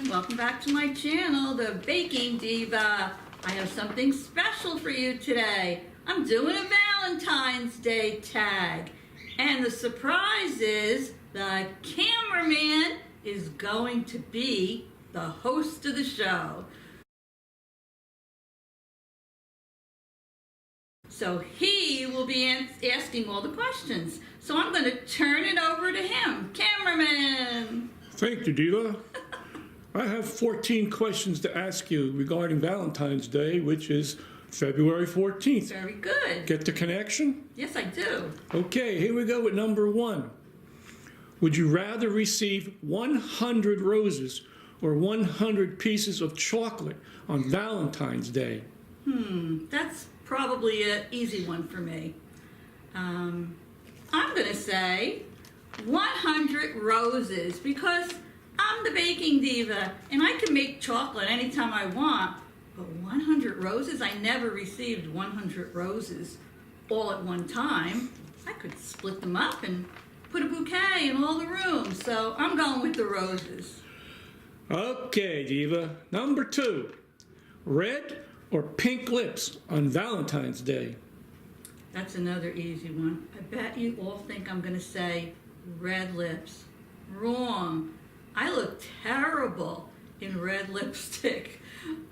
Welcome back to my channel, The Baking Diva. I have something special for you today. I'm doing a Valentine's Day tag. And the surprise is the cameraman is going to be the host of the show. So he will be asking all the questions. So I'm going to turn it over to him. Cameraman! Thank you, Diva. I have 14 questions to ask you regarding Valentine's Day, which is February 14th. Very good. Get the connection? Yes, I do. Okay, here we go with number 1. Would you rather receive 100 roses or 100 pieces of chocolate on Valentine's Day? That's probably an easy one for me. I'm going to say 100 roses because I'm the baking diva and I can make chocolate anytime I want. But 100 roses? I never received 100 roses all at one time. I could split them up and put a bouquet in all the rooms. So I'm going with the roses. Okay, Diva. Number 2. Red or pink lips on Valentine's Day? That's another easy one. I bet you all think I'm going to say red lips. Wrong. I look terrible in red lipstick.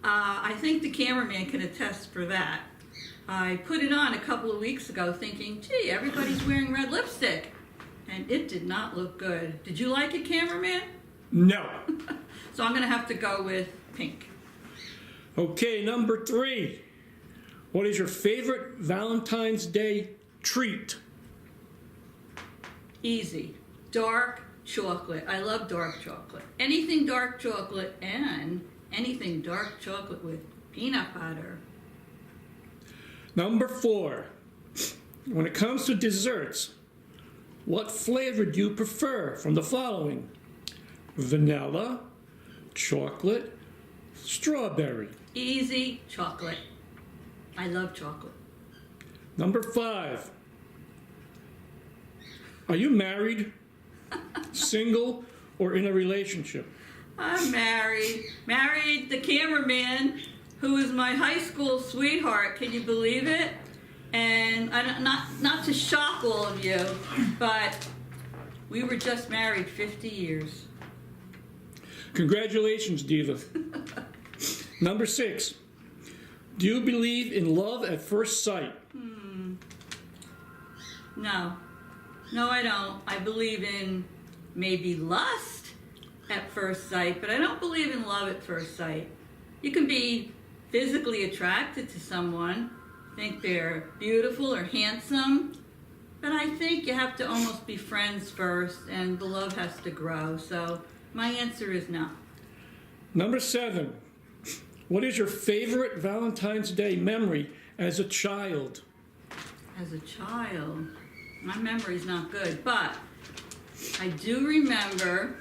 I think the cameraman can attest for that. I put it on a couple of weeks ago thinking, gee, everybody's wearing red lipstick. And it did not look good. Did you like it, cameraman? No. So I'm going to have to go with pink. Okay, number 3. What is your favorite Valentine's Day treat? Easy. Dark chocolate. I love dark chocolate. Anything dark chocolate and anything dark chocolate with peanut butter. Number 4. When it comes to desserts, what flavor do you prefer from the following? Vanilla, chocolate, strawberry. Easy. Chocolate. I love chocolate. Number 5. Are you married, single, or in a relationship? I'm married. Married the cameraman who is my high school sweetheart. Can you believe it? And not to shock all of you, but we were just married 50 years. Congratulations, Diva. Number 6. Do you believe in love at first sight? No. No, I don't. I believe in maybe lust at first sight, but I don't believe in love at first sight. You can be physically attracted to someone, think they're beautiful or handsome, but I think you have to almost be friends first and the love has to grow. So my answer is no. Number 7. What is your favorite Valentine's Day memory as a child? As a child, my memory's not good, but I do remember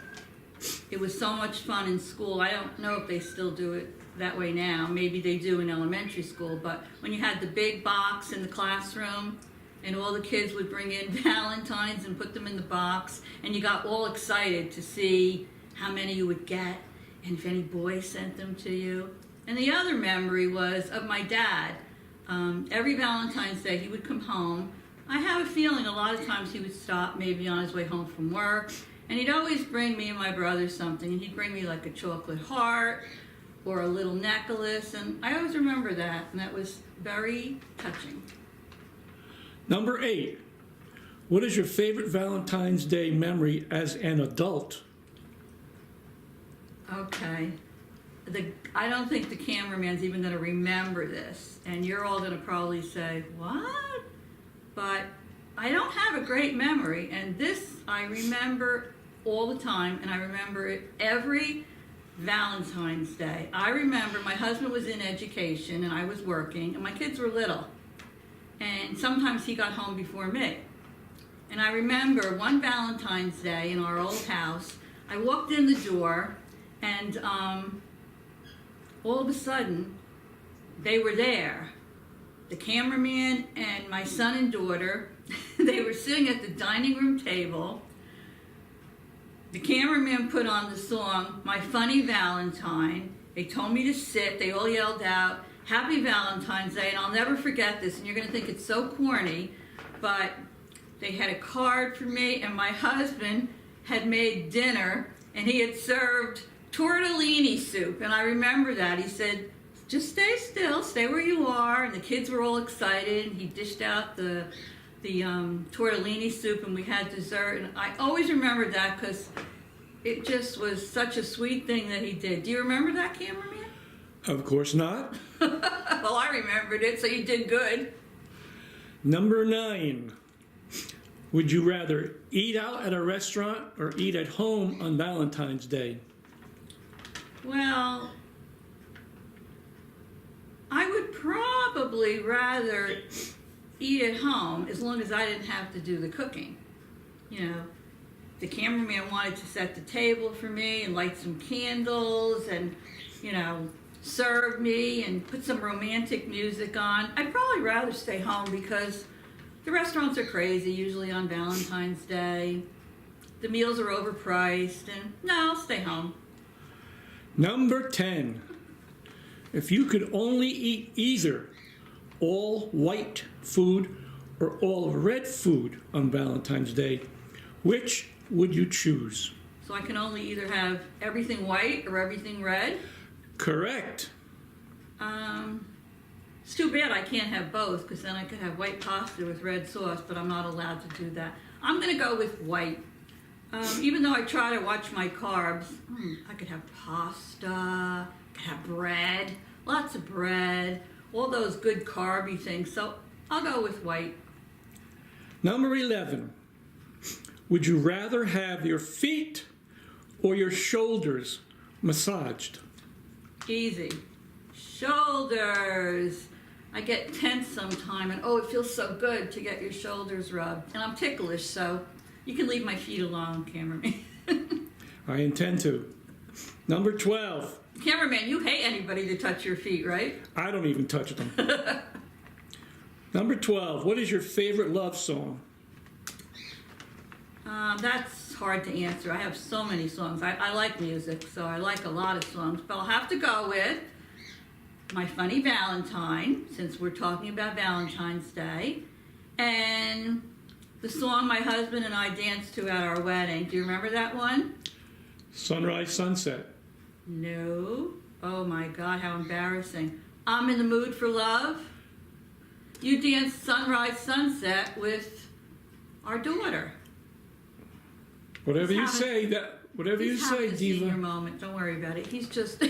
it was so much fun in school. I don't know if they still do it that way now. Maybe they do in elementary school, but when you had the big box in the classroom and all the kids would bring in Valentines and put them in the box, and you got all excited to see how many you would get and if any boys sent them to you. And the other memory was of my dad. Every Valentine's Day he would come home. I have a feeling a lot of times he would stop maybe on his way home from work, and he'd always bring me and my brother something, and he'd bring me like a chocolate heart or a little necklace, and I always remember that, and that was very touching. Number 8. What is your favorite Valentine's Day memory as an adult? Okay. I don't think the cameraman's even going to remember this, and you're all going to probably say, what? But I don't have a great memory, and this I remember all the time, and I remember it every Valentine's Day. I remember my husband was in education, and I was working, and my kids were little, and sometimes he got home before me. And I remember one Valentine's Day in our old house, I walked in the door, and all of a sudden, they were there. The cameraman and my son and daughter, they were sitting at the dining room table. the cameraman put on the song, My Funny Valentine. They told me to sit. They all yelled out, Happy Valentine's Day. And I'll never forget this. And you're going to think it's so corny, but they had a card for me, and my husband had made dinner, and he had served tortellini soup. And I remember that. He said, just stay still, stay where you are. And the kids were all excited. He dished out the tortellini soup, and we had dessert. And I always remember that because it just was such a sweet thing that he did. Do you remember that, cameraman? Of course not. Well, I remembered it, so you did good. Number 9. Would you rather eat out at a restaurant or eat at home on Valentine's Day? Well, I would probably rather eat at home as long as I didn't have to do the cooking. You know, the cameraman wanted to set the table for me and light some candles and, you know, serve me and put some romantic music on. I'd probably rather stay home because the restaurants are crazy, usually on Valentine's Day. The meals are overpriced, and no, I'll stay home. Number 10. If you could only eat either all white food or all red food on Valentine's Day, which would you choose? So I can only either have everything white or everything red? Correct. It's too bad I can't have both, because then I could have white pasta with red sauce, but I'm not allowed to do that. I'm going to go with white. Even though I try to watch my carbs, I could have pasta, I could have bread, lots of bread, all those good carby things. So I'll go with white. Number 11. Would you rather have your feet or your shoulders massaged? Easy. Shoulders. I get tense sometime, and oh, it feels so good to get your shoulders rubbed. And I'm ticklish, so you can leave my feet alone, cameraman. I intend to. Number 12. Cameraman, you hate anybody to touch your feet, right? I don't even touch them. Number 12. What is your favorite love song? That's hard to answer. I have so many songs. I like music, so I like a lot of songs. But I'll have to go with My Funny Valentine, since we're talking about Valentine's Day, and the song my husband and I danced to at our wedding. Do you remember that one? Sunrise, Sunset. No. Oh my God, how embarrassing. I'm in the mood for love. You danced Sunrise, Sunset with our daughter. Whatever you say, Diva. Your moment. Don't worry about it. He's just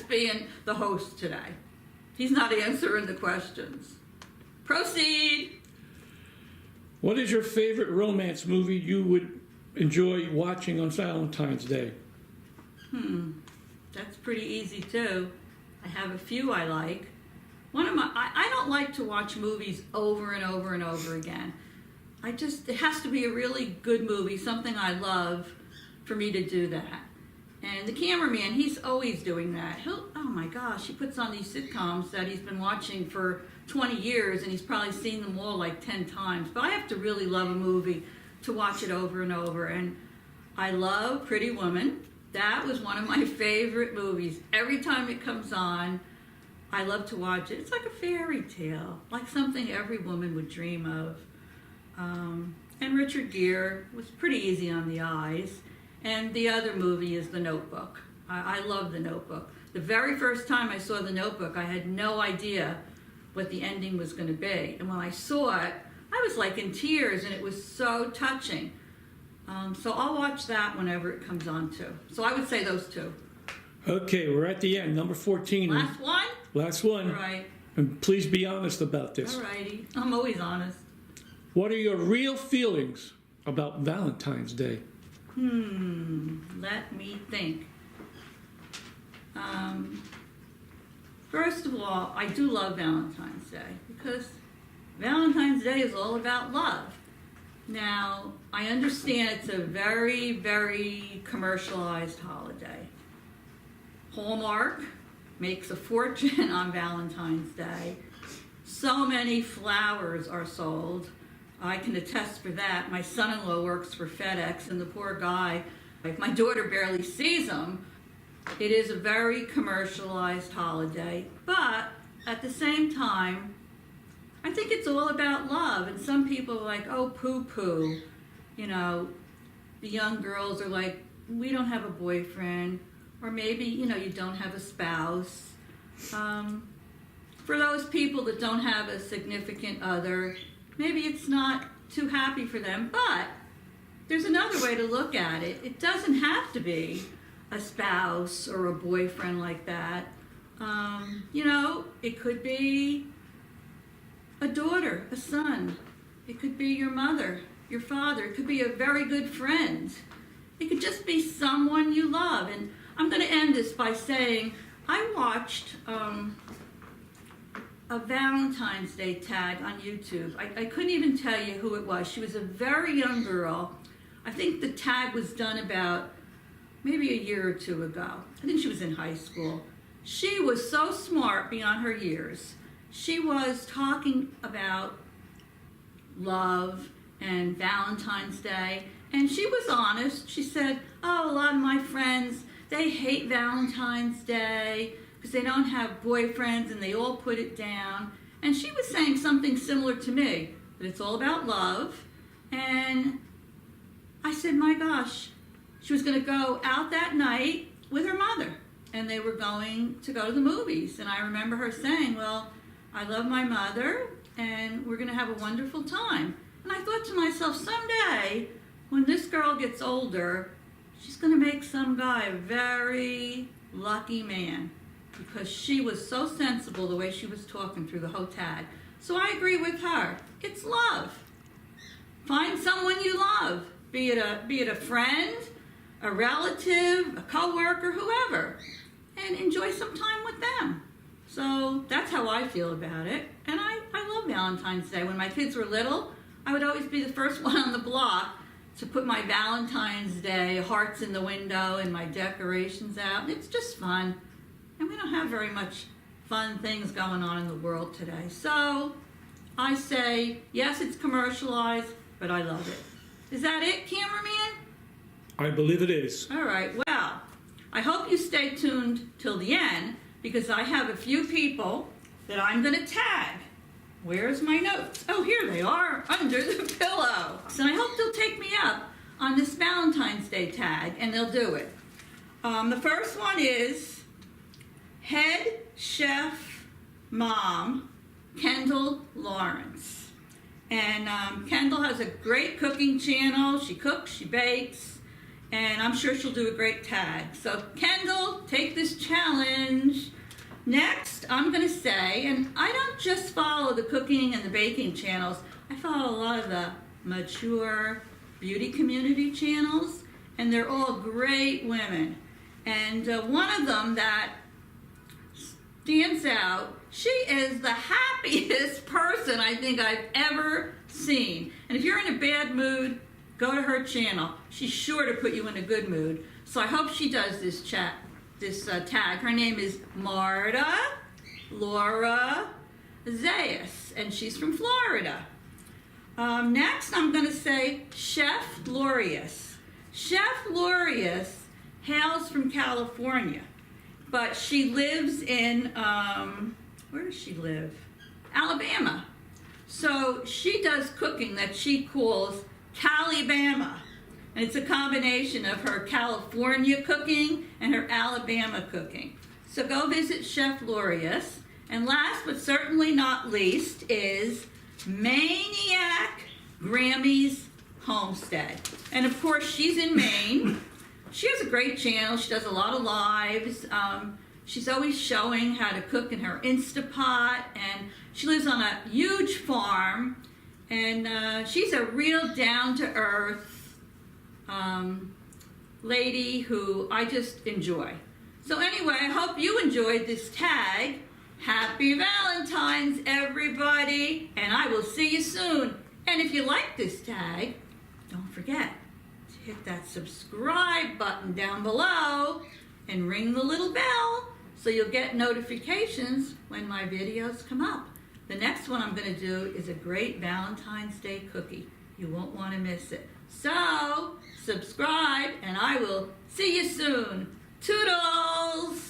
being the host today. He's not answering the questions. Proceed. What is your favorite romance movie you would enjoy watching on Valentine's Day? That's pretty easy too. I have a few I like. I don't like to watch movies over and over and over again. It has to be a really good movie, something I love, for me to do that. And the cameraman, he's always doing that. Oh my gosh, he puts on these sitcoms that he's been watching for 20 years, and he's probably seen them all like 10 times. But I have to really love a movie to watch it over and over. And I love Pretty Woman. That was one of my favorite movies. Every time it comes on, I love to watch it. It's like a fairy tale, like something every woman would dream of. And Richard Gere was pretty easy on the eyes. And the other movie is The Notebook. I love The Notebook. The very first time I saw The Notebook, I had no idea what the ending was going to be. And when I saw it, I was like in tears, and it was so touching. So I'll watch that whenever it comes on too. So I would say those two. Okay, we're at the end. Number 14. Last one? Last one. All right. And please be honest about this. All righty. I'm always honest. What are your real feelings about Valentine's Day? Let me think. First of all, I do love Valentine's Day because Valentine's Day is all about love. Now, I understand it's a very, very commercialized holiday. Hallmark makes a fortune on Valentine's Day. So many flowers are sold. I can attest for that. My son-in-law works for FedEx, and the poor guy My daughter barely sees them. It is a very commercialized holiday, but at the same time, I think it's all about love. And some people are like, oh, poo-poo. You know, the young girls are like, we don't have a boyfriend. Or maybe, you know, you don't have a spouse. For those people that don't have a significant other, maybe it's not too happy for them. But there's another way to look at it. It doesn't have to be a spouse or a boyfriend like that. You know, it could be a daughter, a son. It could be your mother, your father. It could be a very good friend. It could just be someone you love. And I'm going to end this by saying I watched a Valentine's Day tag on YouTube. I couldn't even tell you who it was. She was a very young girl. I think the tag was done about maybe a year or two ago. I think she was in high school. She was so smart beyond her years. She was talking about love and Valentine's Day, and she was honest. She said, oh, a lot of my friends, they hate Valentine's Day because they don't have boyfriends and they all put it down. And she was saying something similar to me, that it's all about love. And I said, my gosh, she was going to go out that night with her mother, and they were going to go to the movies. And I remember her saying, well, I love my mother, and we're going to have a wonderful time. And I thought to myself, someday, when this girl gets older, she's going to make some guy a very lucky man, because she was so sensible the way she was talking through the whole tag. So I agree with her. It's love. Find someone you love, be it a friend, a relative, a coworker, whoever, and enjoy some time with them. So that's how I feel about it. And I love Valentine's Day. When my kids were little, I would always be the first one on the block to put my Valentine's Day hearts in the window and my decorations out. And it's just fun. And we don't have very much fun things going on in the world today. So I say, yes, it's commercialized, but I love it. Is that it, cameraman? I believe it is. All right, well, I hope you stay tuned till the end, because I have a few people that I'm going to tag. Where's my notes? Oh, here they are, under the pillow. So I hope they'll take me up on this Valentine's Day tag, and they'll do it. The first one is Head Chef Mom, Kendall Lawrence. And Kendall has a great cooking channel. She cooks, she bakes, and I'm sure she'll do a great tag. So Kendall, take this challenge. Next, I'm going to say, and I don't just follow the cooking and the baking channels, I follow a lot of the mature beauty community channels, and they're all great women. And one of them that stands out, she is the happiest person I think I've ever seen. And if you're in a bad mood, go to her channel. She's sure to put you in a good mood. So I hope she does this tag. Her name is MARTA Laura ZAYAS, and she's from Florida. Next, I'm going to say Chef LORIOUS. Chef LORIOUS hails from California, but she lives in, where does she live? Alabama. So she does cooking that she calls Calibama. And it's a combination of her California cooking and her Alabama cooking. So go visit Chef LORIOUS. And last but certainly not least is MAINEIAC GRAMMIE'S Homestead. And of course, she's in Maine. She has a great channel. She does a lot of lives. She's always showing how to cook in her Instapot. And she lives on a huge farm. And she's a real down-to-earth lady who I just enjoy. So anyway, I hope you enjoyed this tag. Happy Valentine's, everybody, and I will see you soon. And if you like this tag, don't forget to hit that subscribe button down below and ring the little bell so you'll get notifications when my videos come up. The next one I'm going to do is a great Valentine's Day cookie. You won't want to miss it. So, subscribe, and I will see you soon. Toodles!